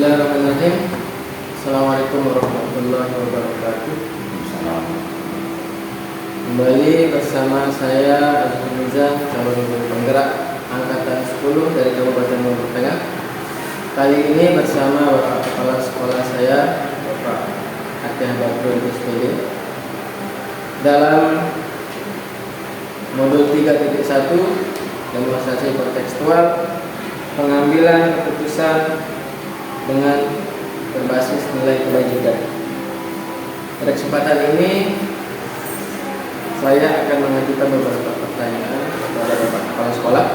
Bismillahirrahmanirrahim. Assalamualaikum warahmatullahi wabarakatuh. Kembali bersama saya Azhar Nizam, calon guru penggerak angkatan 10 dari Kabupaten Lombok Tengah. Kali ini bersama Bapak Kepala Sekolah saya, Bapak Atiyah Badrul SPD, dalam modul 3.1 demonstrasi kontekstual pengambilan keputusan dengan berbasis nilai kebajikan. Pada kesempatan ini saya akan mengajukan beberapa pertanyaan kepada Bapak Kepala Sekolah.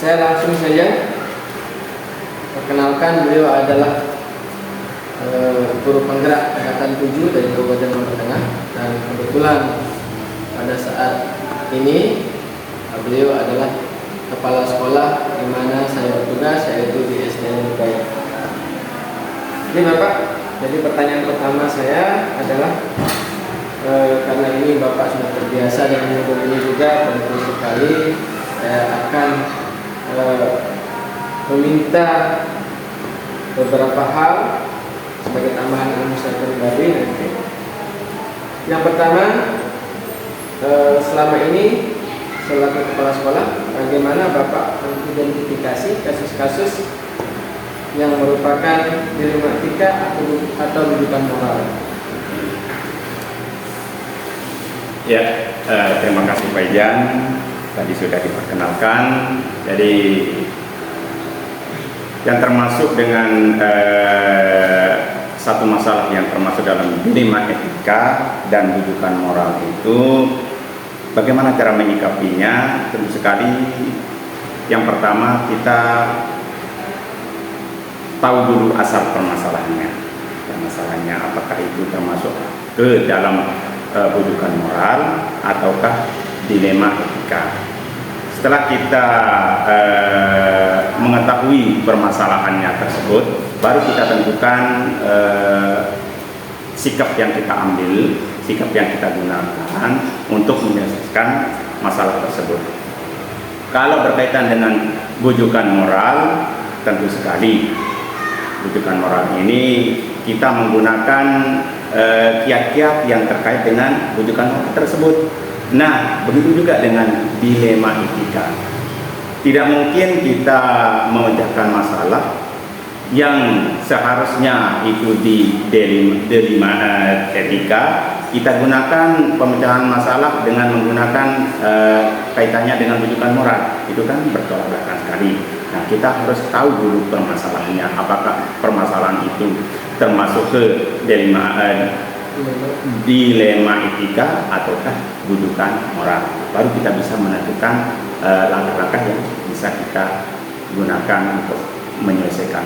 Saya langsung saja perkenalkan, beliau adalah guru penggerak angkatan 7 dari Kabupaten Lombok Tengah, dan kebetulan pada saat ini beliau adalah kepala sekolah di mana saya bertugas, yaitu di SDN Lubaya. Ini Bapak, jadi pertanyaan pertama saya adalah karena ini Bapak sudah terbiasa dengan modul ini juga, tentu sekali saya akan meminta beberapa hal sebagai tambahan ilmu saya pribadi nanti. Yang pertama, selama ini selaku kepala sekolah, bagaimana Bapak mengidentifikasi kasus-kasus yang merupakan dilematika atau rujukan moral? Ya, terima kasih Pak Ijan. Tadi sudah diperkenalkan. Jadi yang termasuk dengan satu masalah yang termasuk dalam dilema etika dan rujukan moral itu, bagaimana cara menyikapinya? Tentu sekali yang pertama kita tahu dulu asal permasalahannya. Permasalahannya apakah itu termasuk ke dalam rujukan moral ataukah dilema etika. Setelah kita mengetahui permasalahannya tersebut, baru kita tentukan sikap yang kita ambil, sikap yang kita gunakan untuk menyelesaikan masalah tersebut. Kalau berkaitan dengan rujukan moral, tentu sekali rujukan moral ini kita menggunakan kiat-kiat yang terkait dengan rujukan moral tersebut. Nah, begitu juga dengan dilema etika. Tidak mungkin kita memecahkan masalah yang seharusnya itu di dilema etika, kita gunakan pemecahan masalah dengan menggunakan kaitannya dengan rujukan moral. Itu kan bertolak belakang sekali. Nah, kita harus tahu dulu permasalahannya, apakah permasalahan itu termasuk ke dilema etika ataukah rujukan moral. Baru kita bisa menentukan langkah-langkah yang bisa kita gunakan untuk menyelesaikan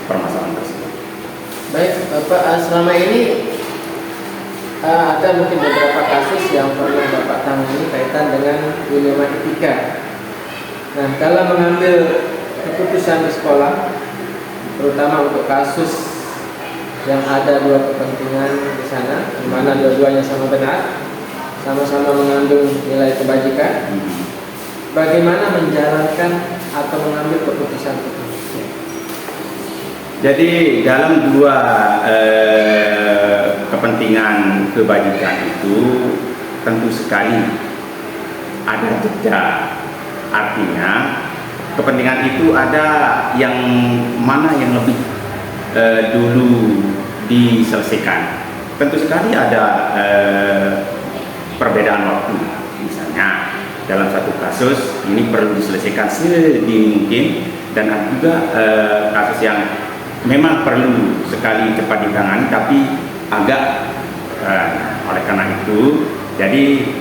permasalahan tersebut. Baik Bapak, selama ini ada mungkin beberapa kasus yang pernah Bapak tangani kaitan dengan dilema etika. Nah, kalau mengambil keputusan di sekolah, terutama untuk kasus yang ada dua kepentingan di sana, di mana dua-duanya sama benar, sama-sama mengandung nilai kebajikan, bagaimana menjalankan atau mengambil keputusan itu? Jadi dalam dua kepentingan kebajikan itu tentu sekali ada jeda. Artinya kepentingan itu ada yang mana yang lebih dulu diselesaikan. Tentu sekali ada perbedaan waktu. Misalnya dalam satu kasus ini perlu diselesaikan sedini mungkin, dan ada juga kasus yang memang perlu sekali cepat ditangani tapi agak oleh karena itu jadi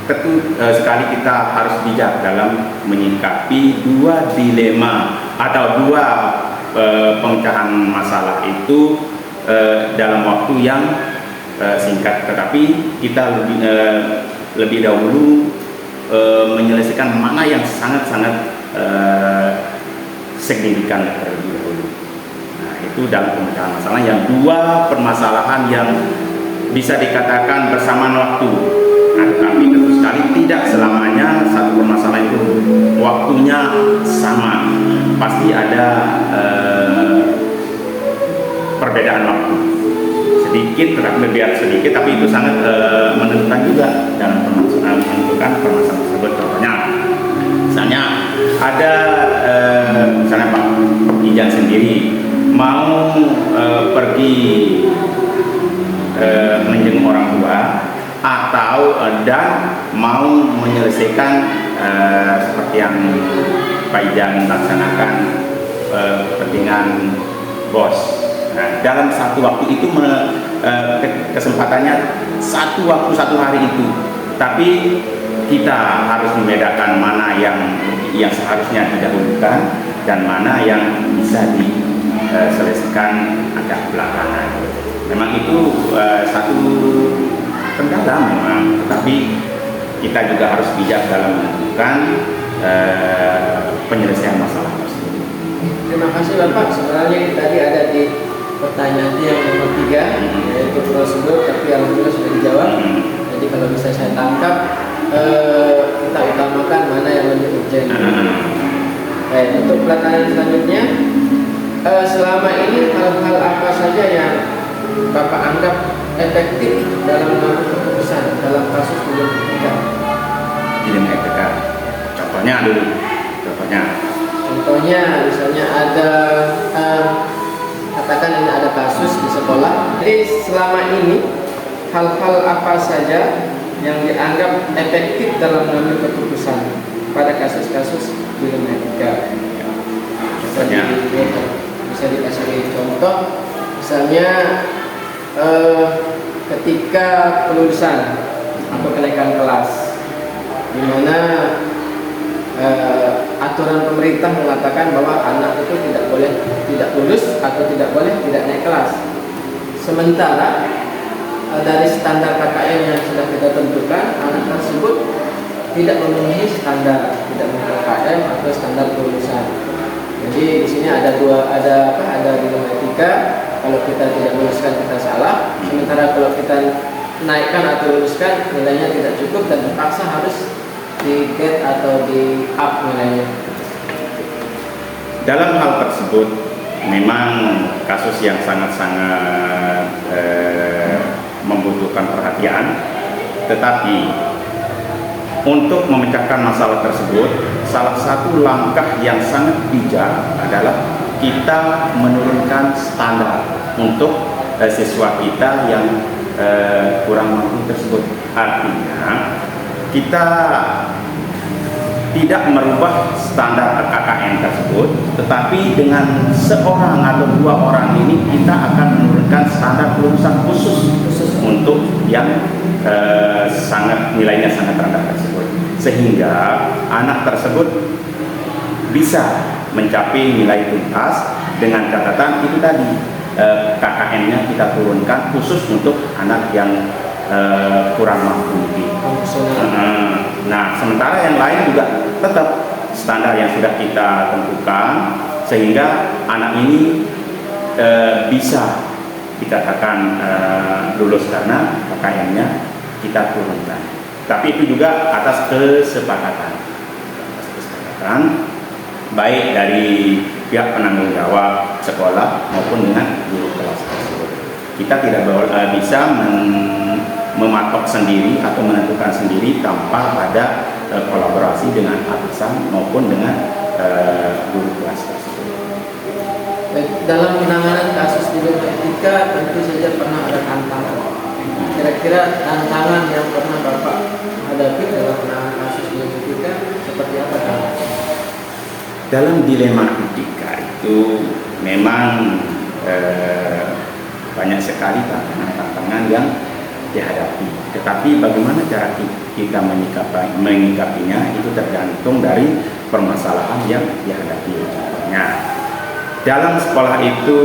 tentu sekali kita harus bijak dalam menyikapi dua dilema atau dua pemecahan masalah itu dalam waktu yang singkat, tetapi kita lebih dahulu menyelesaikan mana yang sangat-sangat signifikan terlebih dahulu. Nah, itu dalam pemecahan masalah yang dua permasalahan yang bisa dikatakan bersamaan waktu. Nah, tetapi tentu sekali tidak selamanya satu permasalahan itu waktunya sama. Pasti ada perbedaan waktu sedikit, tetapi biar sedikit, tapi itu sangat menentukan juga dalam menentukan permasalahan tersebut. Contohnya, misalnya ada misalnya Pak Ijan sendiri mau pergi menjenguk orang tua atau dan mau menyelesaikan seperti yang Pak Ijan laksanakan kepentingan bos. Nah, dalam satu waktu itu kesempatannya satu waktu satu hari itu, tapi kita harus membedakan mana yang seharusnya didahulukan dan mana yang bisa diselesaikan agak belakangan. Memang itu satu kendala memang, tetapi kita juga harus bijak dalam menentukan penyelesaian masalah tersebut. Terima kasih Bapak. Sebenarnya tadi ada di pertanyaan yang nomor 3, yaitu prosedur, tapi alhamdulillah sudah dijawab. Jadi kalau bisa saya tangkap, kita utamakan mana yang lebih urgent. Baik, untuk pelaksanaan selanjutnya, selama ini hal-hal apa saja yang Bapak anggap efektif dalam mengambil keputusan dalam kasus belum nikah? Dilema etika. Contohnya misalnya ada katakan ini ada kasus di sekolah. Jadi selama ini hal-hal apa saja yang dianggap efektif dalam mengambil keputusan pada kasus-kasus dilema etika? Bisa dikasih contoh, misalnya ketika kelulusan atau kenaikan kelas, di mana aturan pemerintah mengatakan bahwa anak itu tidak boleh tidak lulus atau tidak boleh tidak naik kelas. Sementara dari standar KKM yang sudah kita tentukan, anak tersebut tidak memenuhi standar, tidak memenuhi KKM atau standar kelulusan. Jadi di sini ada dilema etika. Kalau kita tidak luluskan kita salah, sementara kalau kita naikkan atau luluskan nilainya tidak cukup dan terpaksa harus di get atau di up nilainya. Dalam hal tersebut memang kasus yang sangat-sangat membutuhkan perhatian, tetapi untuk memecahkan masalah tersebut, salah satu langkah yang sangat bijak adalah kita menurunkan standar untuk siswa kita yang kurang mampu tersebut. Artinya kita tidak merubah standar KKN tersebut, tetapi dengan seorang atau dua orang ini kita akan menurunkan standar kelulusan khusus untuk yang nilainya sangat rendah tersebut, sehingga anak tersebut bisa mencapai nilai tuntas dengan catatan itu tadi, KKN-nya kita turunkan khusus untuk anak yang kurang mampu. Nah, sementara yang lain juga tetap standar yang sudah kita tentukan, sehingga anak ini bisa dikatakan lulus karena KKN-nya kita turunkan. Tapi itu juga atas kesepakatan baik dari pihak penanggung jawab sekolah maupun dengan guru kelas tersebut. Kita tidak bisa mematok sendiri atau menentukan sendiri tanpa ada kolaborasi dengan atasan maupun dengan guru kelas tersebut. Dalam penanganan kasus dilema etika tentu saja pernah ada tantangan. Kira-kira tantangan yang pernah Bapak hadapi dalam penanganan kasus dilema etika seperti apa? Dalam dilema etika itu memang banyak sekali tantangan yang dihadapi. Tetapi bagaimana cara kita menyikapinya itu tergantung dari permasalahan yang dihadapi. Contohnya, dalam sekolah itu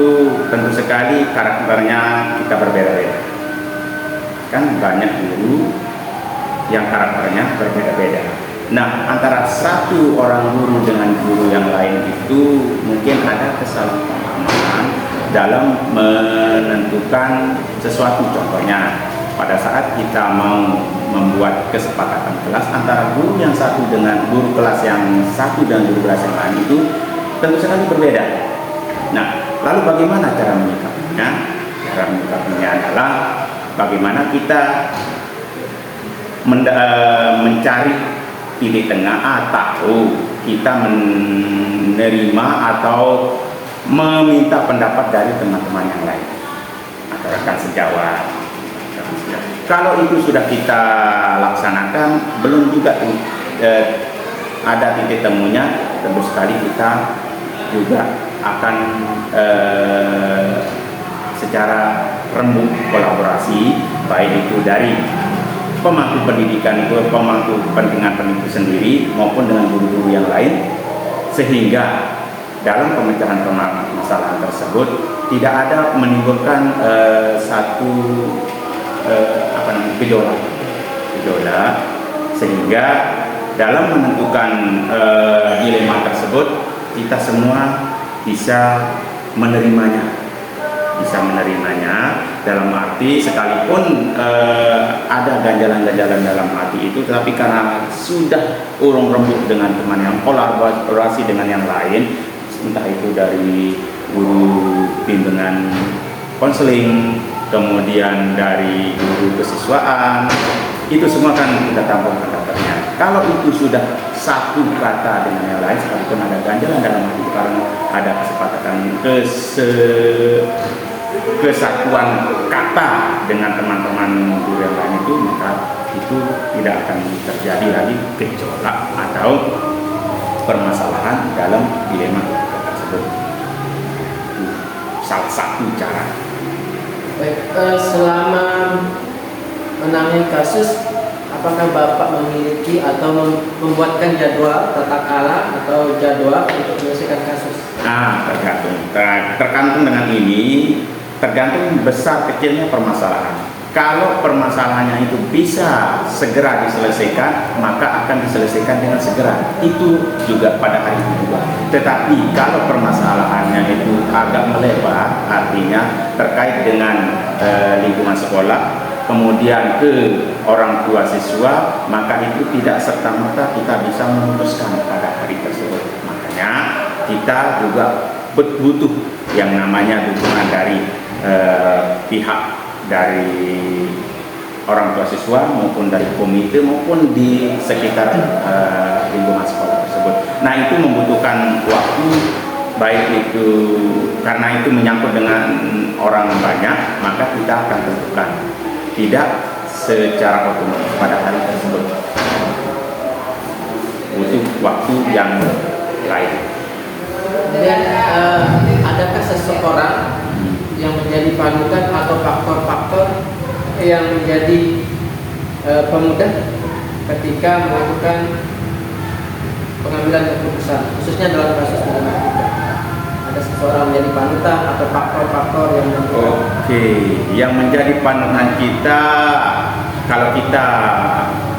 tentu sekali karakternya kita berbeda-beda. Kan banyak guru yang karakternya berbeda-beda. Nah, antara satu orang guru dengan guru yang lain itu mungkin ada kesalahpahaman dalam menentukan sesuatu. Contohnya, pada saat kita mau membuat kesepakatan kelas antara guru yang satu dengan guru kelas yang satu dan guru kelas yang lain itu tentu sekali berbeda. Nah, lalu bagaimana cara menyikapinya? cara menyikapinya adalah bagaimana kita mencari titik tengah atau kita menerima atau meminta pendapat dari teman-teman yang lain atau rekan sejawat. Kalau itu sudah kita laksanakan, belum juga ada titik temunya, tentu sekali kita juga akan secara rembuk kolaborasi, baik itu dari pemangku pendidikan itu, pemangku kepentingan pendidik sendiri maupun dengan guru-guru yang lain, sehingga dalam pemecahan permasalahan tersebut tidak ada menimbulkan satu gejolak, sehingga dalam menentukan dilema tersebut kita semua bisa menerimanya, dalam arti sekalipun ada ganjalan-ganjalan dalam hati itu, tetapi karena sudah urung rembuk dengan teman yang kolaborasi dengan yang lain, entah itu dari guru bimbingan konseling, kemudian dari guru kesiswaan, itu semua kan kita tampung kata-katanya. Kalau itu sudah satu kata dengan yang lain, sekalipun ada ganjalan dalam hati karena ada kesepakatan kesatuan kata dengan teman-teman guru yang lain itu, maka itu tidak akan terjadi lagi gejolak atau permasalahan dalam dilema tersebut. Salah satu cara. Baik, selama menangani kasus, apakah Bapak memiliki atau membuatkan jadwal tata kelola atau jadwal untuk menyelesaikan kasus? Tergantung dengan ini, tergantung besar kecilnya permasalahan. Kalau permasalahannya itu bisa segera diselesaikan, maka akan diselesaikan dengan segera. Itu juga pada hari itu juga. Tetapi kalau permasalahannya itu agak melebar, artinya terkait dengan lingkungan sekolah, kemudian ke orang tua siswa, maka itu tidak serta-merta kita bisa memutuskan pada hari tersebut. Makanya kita juga butuh yang namanya dukungan dari pihak dari orang tua siswa maupun dari komite maupun di sekitar lingkungan sekolah tersebut. Nah, itu membutuhkan waktu, baik itu karena itu menyangkut dengan orang banyak, maka kita akan tentukan tidak secara otomatis pada hari tersebut, butuh waktu yang lain. Dan adakah seseorang yang menjadi panutan atau faktor-faktor yang menjadi pemudah ketika melakukan pengambilan keputusan, khususnya dalam kasus dilema etika? Ada seseorang menjadi panutan atau faktor-faktor yang menentukan? Oke, yang menjadi panutan kita, kalau kita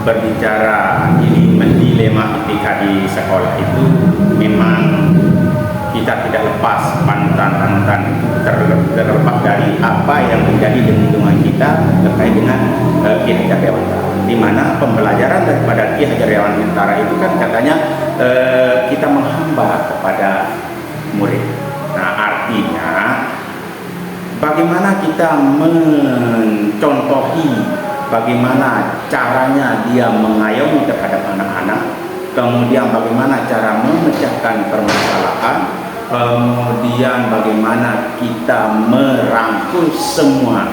berbicara ini dilema etika di sekolah itu, memang kita tidak lepas panutan-panutan itu terlepas dari apa yang menjadi lingkungan kita terkait dengan Ki Hajar Dewantara, di mana pembelajaran daripada Ki Hajar Dewantara itu kan katanya kita menghamba kepada murid. Nah, artinya bagaimana kita mencontohi bagaimana caranya dia mengayomi terhadap anak-anak, kemudian bagaimana cara memecahkan permasalahan, kemudian bagaimana kita merangkul semua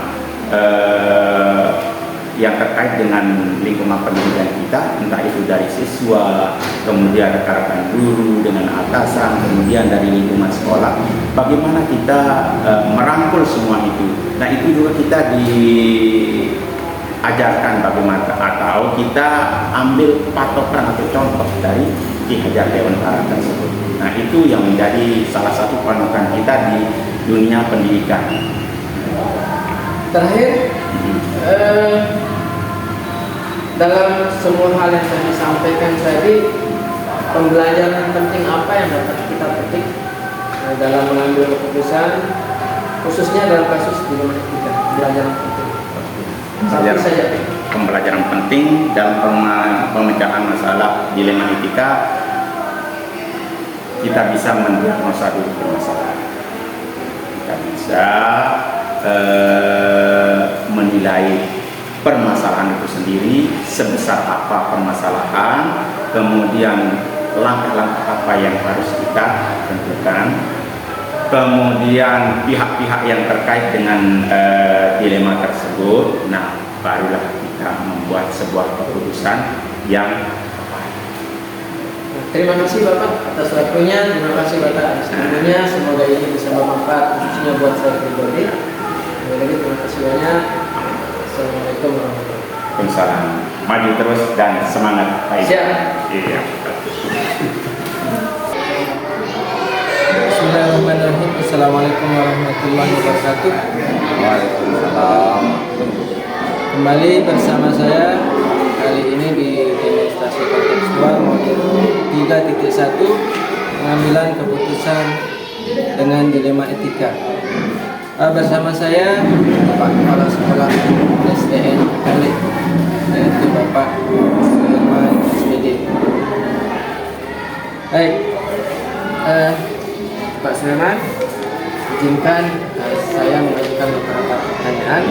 yang terkait dengan lingkungan pendidikan kita, entah itu dari siswa, kemudian rekan-rekan guru dengan atasan, kemudian dari lingkungan sekolah, bagaimana kita merangkul semua itu. Nah, itu juga kita diajarkan bagaimana, atau kita ambil patokan atau contoh dari Ki Hajar Dewantara tersebut. Nah, itu yang menjadi salah satu panutan kita di dunia pendidikan. Terakhir, dalam semua hal yang saya sampaikan tadi, pembelajaran penting apa yang dapat kita petik dalam mengambil keputusan, khususnya dalam kasus dilema etika? Pembelajaran penting. Pembelajaran penting dalam pemecahan masalah dilema etika, kita bisa mendiagnosa dulu permasalahan. Kita bisa menilai permasalahan itu sendiri, sebesar apa permasalahan, kemudian langkah-langkah apa yang harus kita tentukan, kemudian pihak-pihak yang terkait dengan dilema tersebut. Nah, barulah kita membuat sebuah keputusan yang tepat. Terima kasih Bapak atas waktunya, terima kasih Bapak atas ilmunya. Semoga ini bisa bermanfaat khususnya buat saya pribadi. Sekali lagi terima kasih banyak. Assalamualaikum warahmatullahi wabarakatuh. Waalaikumsalam. Maju terus dan semangat. Baik. Siap. Iya. Bismillahirrahmanirrahim. Assalamualaikum warahmatullahi wabarakatuh. Waalaikumsalam. Kembali bersama saya kali ini di demonstrasi kontekstual modul 3.1 pengambilan keputusan dengan dilema etika. Bersama saya Pak Kepala Sekolah SDN Kali, yaitu Bapak Sulaiman SPD. Baik, Pak Sulaiman, izinkan saya mengajukan beberapa pertanyaan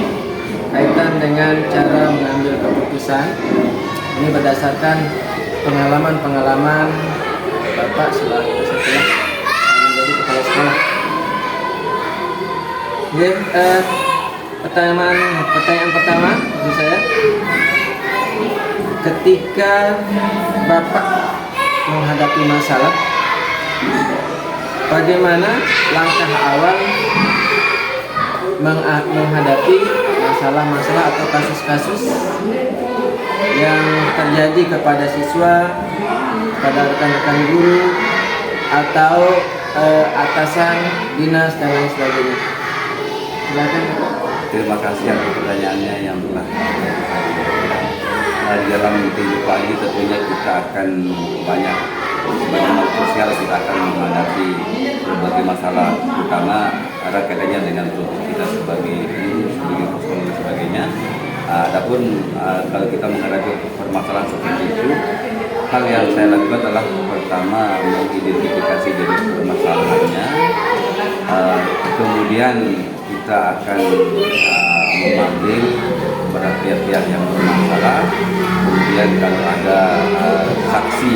kaitan dengan cara mengambil keputusan. Ini berdasarkan pengalaman-pengalaman Bapak setelah menjadi kepala sekolah. Oke, pertanyaan pertama maksud saya, ketika Bapak menghadapi masalah, bagaimana langkah awal menghadapi masalah-masalah atau kasus-kasus yang terjadi kepada siswa, pada rekan-rekan guru, atau atasan dinas dan lain sebagainya? Silakan. Terima kasih atas pertanyaannya yang telah di dalam kehidupan ini tentunya kita akan banyak sebagai makhluk sosial kita akan menghadapi berbagai masalah, terutama ada kaitannya dengan tubuh kita sebagai personal dan sebagainya. Adapun kalau kita menghadapi permasalahan seperti itu, hal yang saya lakukan adalah pertama mengidentifikasi jenis permasalahannya, kemudian kita akan memanggil kepada pihak-pihak yang bermasalah, kemudian kalau ada saksi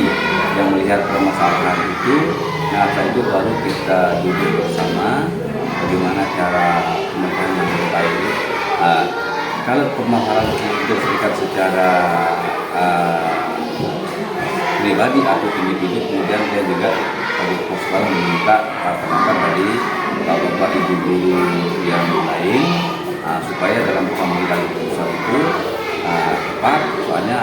yang melihat permasalahan itu, nah setelah itu baru kita duduk bersama bagaimana cara pemerintahan yang terbaik. Kalau permasalahan itu diselesaikan secara pribadi atau individu, kemudian saya juga bagi sekolah meminta pendapat dari bapak ibu guru yang lain supaya dalam pengambilan keputusan itu tepat. Soalnya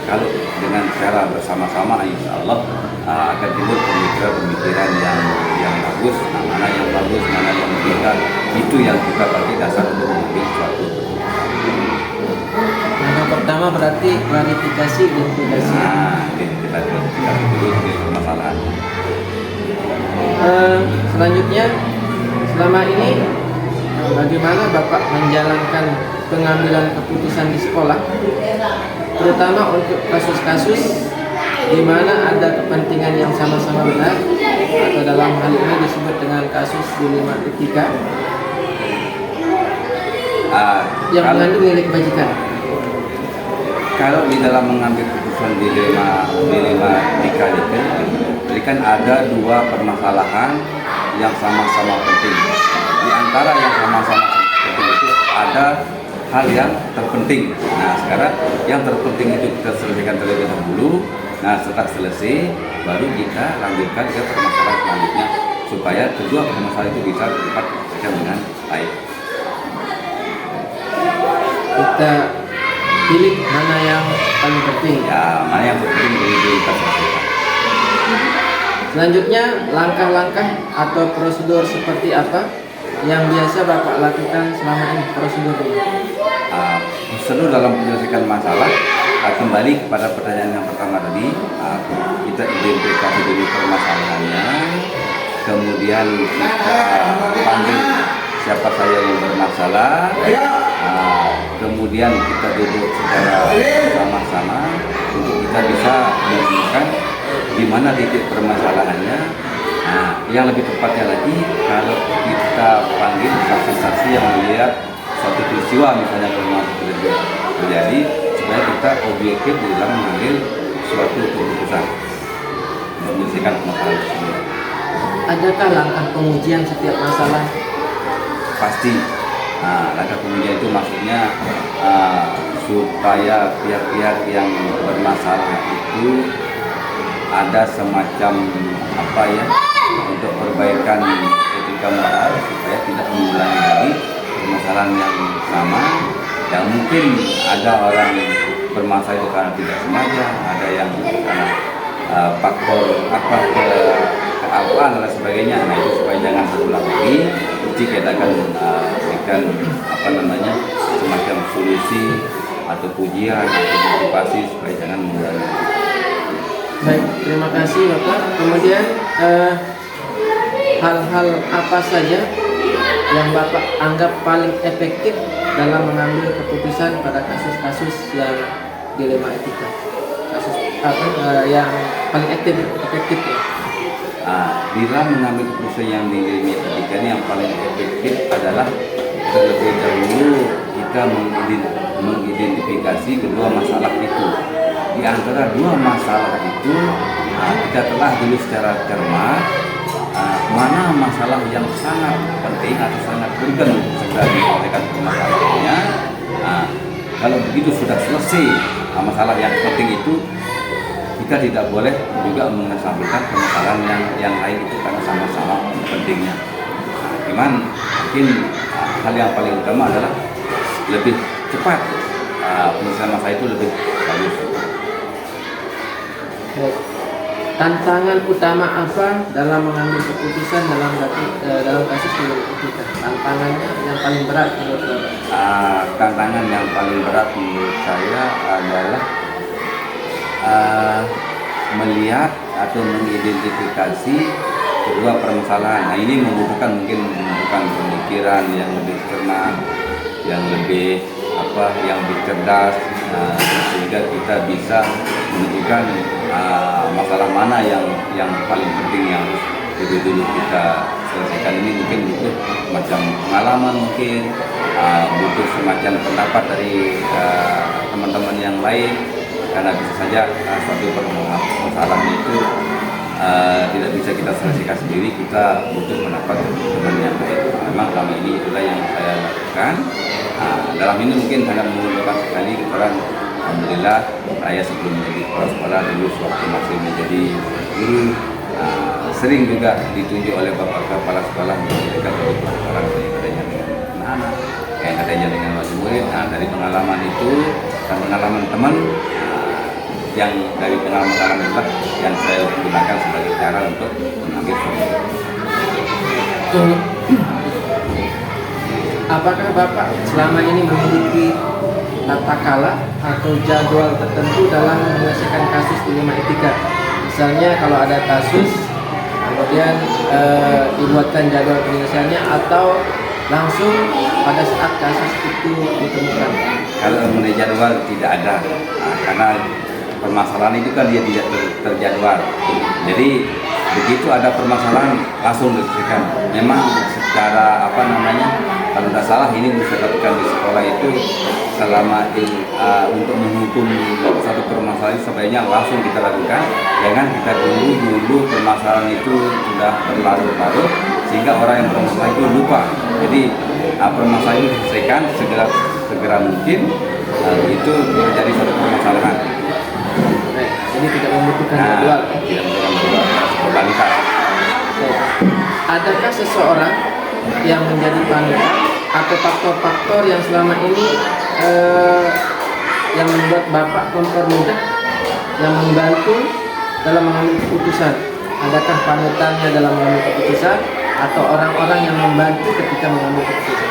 kalau dengan cara bersama-sama, insya Allah akan timbul pemikiran-pemikiran yang bagus. Mana yang bagus, mana yang tidak, itu yang kita pakai dasar untuk mengambil suatu keputusan. Yang pertama berarti klarifikasi identifikasi. Kita dulu di permasalahan. Selanjutnya, selama ini bagaimana Bapak menjalankan pengambilan keputusan di sekolah, terutama untuk kasus-kasus di mana ada kepentingan yang sama-sama benar, atau dalam hal ini disebut dengan kasus dilema etika yang mengandung nilai kebajikan. Kalau di dalam mengambil keputusan dilema etika ini kan ada dua permasalahan yang sama-sama penting. Di antara yang sama-sama penting itu ada hal yang terpenting. Nah, sekarang yang terpenting itu kita selesaikan terlebih dahulu. Nah, setelah selesai baru kita lanjutkan ke permasalahan selanjutnya supaya kedua permasalahan itu bisa dapat diselesaikan dengan baik. Kita pilih mana yang paling penting. Ya, mana yang penting kita selesaikan. Selanjutnya, langkah-langkah atau prosedur seperti apa yang biasa Bapak lakukan selama ini, prosedur ini? Prosedur dalam menyelesaikan masalah, kembali kepada pertanyaan yang pertama tadi, kita identifikasi dulu permasalahannya, kemudian kita panggil siapa saja yang bermasalah, kemudian kita duduk secara sama-sama untuk kita bisa menemukan di mana titik permasalahannya. Nah, yang lebih tepatnya lagi kalau kita panggil saksi-saksi yang melihat suatu peristiwa misalnya terjadi supaya kita objektif di dalam mengambil suatu keputusan menyelesaikan masalah tersebut. Adakah langkah pengujian setiap masalah? Pasti. Nah, langkah pengujian itu maksudnya supaya pihak-pihak yang bermasalah itu ada semacam apa ya, untuk perbaikan etika moral supaya tidak mengulangi lagi permasalahan yang sama. Yang mungkin ada orang bermasalah itu karena tidak sengaja, ada yang karena faktor kealpaan dan sebagainya. Nah, itu supaya jangan berulang lagi. Jika kita akan berikan semacam solusi atau pujian atau motivasi supaya jangan mengulangi. Baik, terima kasih Bapak. Kemudian hal-hal apa saja yang Bapak anggap paling efektif dalam mengambil keputusan pada kasus-kasus yang dilema etika? Kasus apa yang paling efektif ya? Bila mengambil keputusan yang dilema etika ini, yang paling efektif adalah terlebih dahulu kita mengidentifikasi kedua masalah itu. Di antara dua masalah itu kita telah dulu secara cermat mana masalah yang sangat penting atau sangat urgen untuk segera diselesaikan permasalahannya. Kalau begitu sudah selesai masalah yang penting itu, kita tidak boleh juga mengesampingkan permasalahan yang lain itu karena sama-sama pentingnya. Cuman mungkin hal yang paling utama adalah lebih cepat penyelesaian masalah itu lebih bagus. Tantangan utama apa dalam mengambil keputusan dalam kasus dilema etika? Tantangannya yang paling berat menurut Bapak? Tantangan yang paling berat menurut saya adalah melihat atau mengidentifikasi kedua permasalahan. Nah, ini membutuhkan pemikiran yang lebih cermat, yang lebih cerdas, sehingga kita bisa menentukan masalah mana yang paling penting yang dulu kita selesaikan. Ini mungkin butuh macam pengalaman, mungkin butuh semacam pendapat dari teman-teman yang lain, karena bisa saja suatu permasalahan itu tidak bisa kita selesaikan sendiri, kita butuh pendapat teman yang lain. Memang selama ini itulah yang saya lakukan. Dalam ini mungkin hanya mengumpulkan sekali keterangan. Alhamdulillah, saya sebelum menjadi kepala sekolah dulu waktu masih menjadi guru, sering juga ditunjuk oleh bapak kepala sekolah memberikan persoalan katanya dengan anak-anak, katanya dengan wali murid. Dari pengalaman itu dan pengalaman teman, yang dari pengalaman itulah yang saya gunakan sebagai cara untuk mengambil solusi. Apakah Bapak selama ini memiliki tata kala atau jadwal tertentu dalam menyelesaikan kasus dilema etika? Misalnya kalau ada kasus, kemudian dibuatkan jadwal penyelesaiannya, atau langsung pada saat kasus itu ditemukan? Kalau mengenai jadwal tidak ada, karena permasalahan itu kan dia tidak terjadwal. Jadi begitu ada permasalahan langsung diselesaikan. Memang secara kalau tidak salah ini bisa dilakukan di sekolah itu selama untuk menghukum satu permasalahan sebaiknya langsung kita lakukan. Jangan kita dulu permasalahan itu sudah berlarut-larut sehingga orang yang bermasalah itu lupa. Jadi permasalahan itu diselesaikan segera mungkin, itu menjadi suatu permasalahan. Ini tidak membutuhkan jadwal. Tidak membutuhkan spontanitas. Adakah seseorang yang menjadi panutan atau faktor-faktor yang selama ini yang membuat Bapak mempermudah, yang membantu dalam mengambil keputusan? Adakah panutannya dalam mengambil keputusan atau orang-orang yang membantu ketika mengambil keputusan?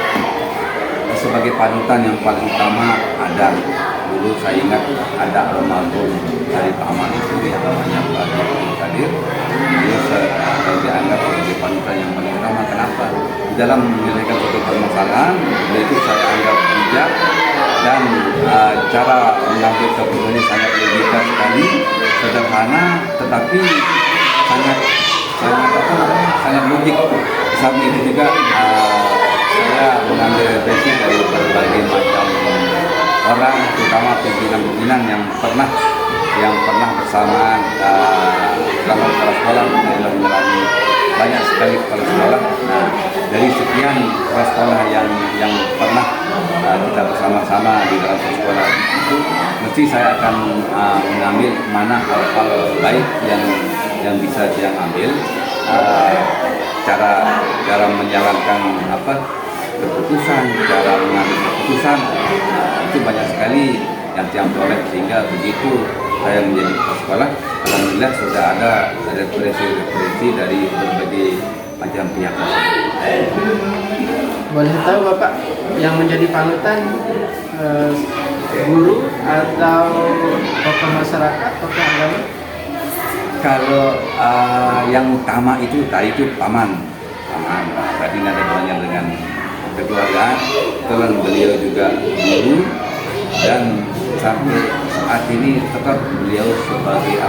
Sebagai panutan yang paling utama ada. Dulu saya ingat ada almarhum dari paman itu yang namanya Pak Abdul Qadir. Beliau dianggap sebagai panutan yang paling utama. Kenapa? Di dalam menyelesaikan suatu permasalahan, beliau itu saya anggap bijak dan cara mengambil keputusannya sangat logika sekali, sederhana, tetapi sangat sangat logik. Saat itu juga saya mengambil referensi dari berbagai macam orang, terutama pimpinan-pimpinan yang pernah bersama selama sekolah dalam menjalani banyak sekali kepala sekolah. Nah, dari sekian kepala sekolah yang pernah kita bersama-sama di dalam sekolah itu, mesti saya akan mengambil mana hal-hal baik yang bisa dia ambil, cara menjalankan keputusan, cara mengambil keputusan, itu banyak sekali yang diambil, sehingga begitu saya menjadi kepala sekolah, alhamdulillah sudah ada referensi dari berbagai macam pihak. Boleh tahu Bapak yang menjadi panutan guru atau tokoh masyarakat, tokoh agama? Kalau yang utama itu tadi itu paman. Tadi ada banyak dengan kekeluargaan, kebetulan beliau juga guru, dan sampai saat ini tetap beliau sebagai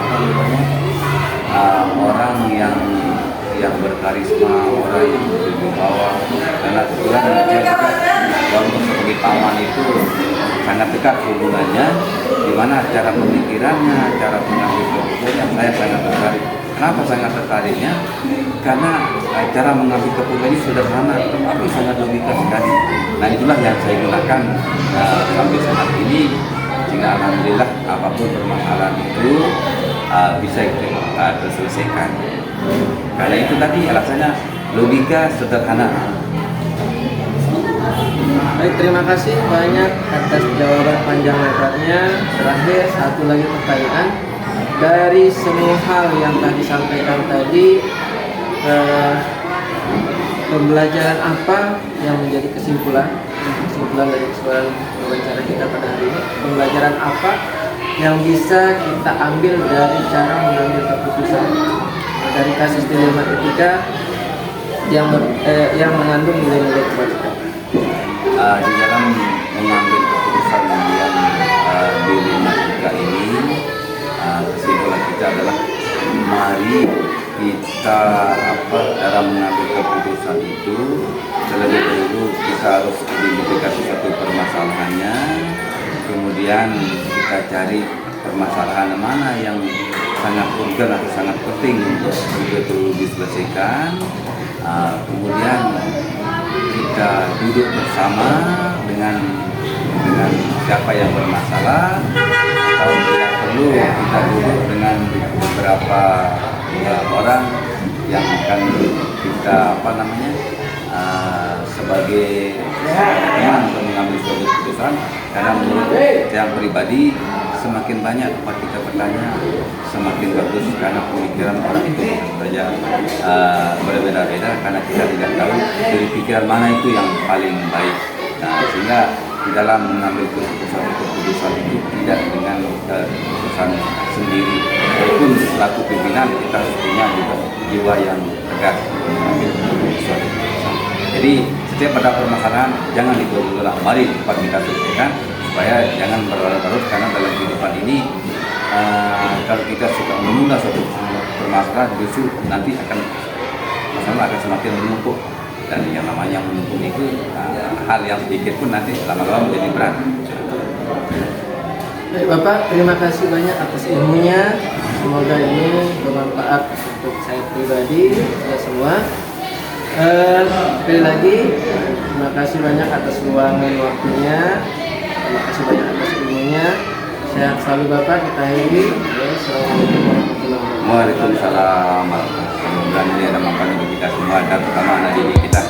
orang yang berkarisma, orang yang berwibawa, karena kebetulan saya juga walaupun sebagai paman itu sangat dekat hubungannya, di mana cara pemikirannya, cara mengambil keputusannya saya sangat tertarik. Kenapa sangat tertariknya? Karena cara mengambil keputusan ini sederhana, tetapi sangat logika sekali. Nah, itulah yang saya gunakan sampai saat ini, sehingga alhamdulillah apapun permasalahan itu bisa terselesaikan. Karena itu tadi alasannya logika sederhana. Baik, terima kasih banyak atas jawaban panjang lebarnya. Terakhir, satu lagi pertanyaan. Dari semua hal yang tadi disampaikan tadi, pembelajaran apa yang menjadi kesimpulan dari keseluruhan wawancara kita pada hari ini? Pembelajaran apa yang bisa kita ambil dari cara mengambil keputusan dari kasus dilema etika yang mengandung nilai-nilai kebajikan? Di dalam mengambil keputusan yang dilema etika ini, kesimpulan kita adalah mari kita dalam mengambil keputusan itu terlebih dahulu kita harus identifikasi satu permasalahannya, kemudian kita cari permasalahan mana yang sangat urgen atau sangat penting untuk betul-betul diselesaikan, kemudian kita duduk bersama dengan siapa yang bermasalah, atau tidak perlu kita duduk dengan beberapa orang yang akan kita sebagai teman untuk mengambil suatu keputusan. Karena menurut saya pribadi, semakin banyak tempat kita bertanya, semakin bagus, karena pemikiran orang itu saja berbeda-beda, karena kita tidak tahu dari pikiran mana itu yang paling baik. Nah, sehingga di dalam mengambil keputusan itu tidak dengan keputusan sendiri, walaupun selaku pimpinan kita punya juga jiwa yang tegas mengambil keputusan. Jadi setiap ada permasalahan jangan ditunda, mari cepat kita selesaikan supaya jangan berlarut-larut, karena dalam kehidupan ini kalau kita suka menunda suatu permasalahan, justru nanti masalah akan semakin menumpuk, dan yang namanya menumpuk itu hal yang sedikit pun nanti lama-lama menjadi berat. Baik Bapak, terima kasih banyak atas ilmunya. Semoga ini bermanfaat untuk saya pribadi, kita semua. Sekali lagi, terima kasih banyak atas luangan waktunya. Terima kasih banyak atas ilmunya. Sehat selalu Bapak, kita akhiri. Assalamualaikum warahmatullahi wabarakatuh. Waalaikumsalam. Semoga ini ada manfaat bagi kita semua dan terutama anak didik kita.